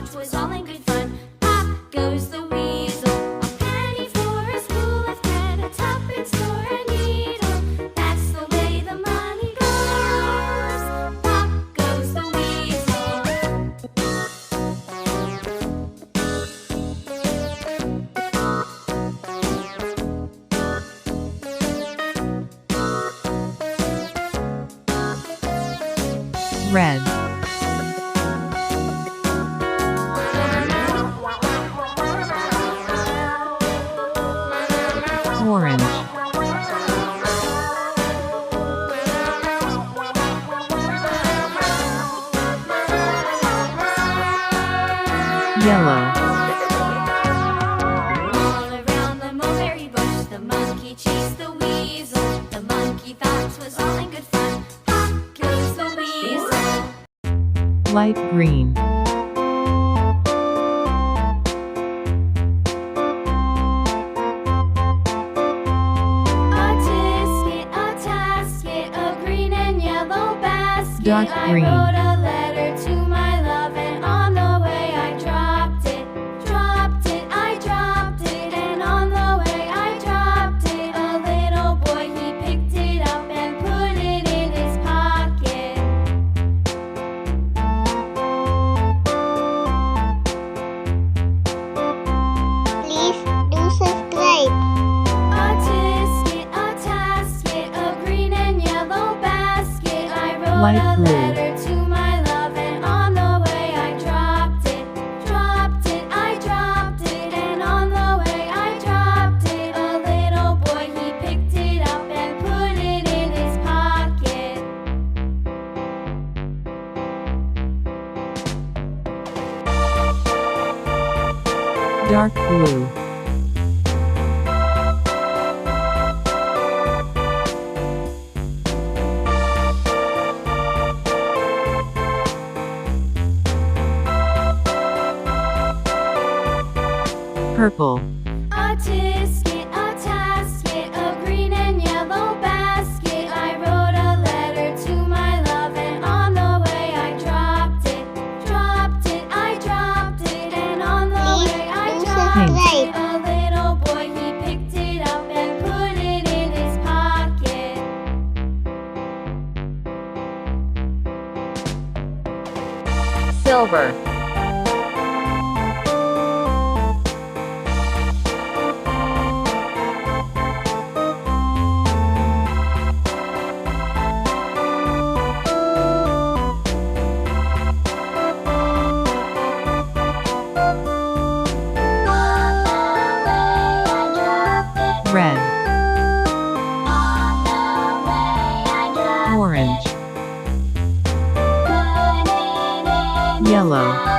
thought was all in good fun. Pop goes the weasel, a penny for a spool of thread, a tuppence for a needle. That's the way the money goes. Pop goes the weasel. Red, orange, yellow, All around the mulberry bush, the monkey chased the weasel. The monkey thought was all in good fun. Pop goes the weasel. light green, A tasket, a green and yellow basket. Dark green. I wrote a letter to my love, and on the way I dropped it. I dropped it, and on the way I dropped it. A little boy, he picked it up and put it in his pocket. Please do subscribe. A tasket, a green and yellow basket. I wrote Light a blue. letter to my love, and on the way I dropped it. I dropped it, and on the way I dropped it. A little boy, he picked it up and put it in his pocket. dark blue, purple, A tasket, a green and yellow basket. I wrote a letter to my love, and on the way I dropped it. I dropped it, and on the way I Please do dropped subscribe. it. A little boy, he picked it up and put it in his pocket. silver, red, orange, yellow,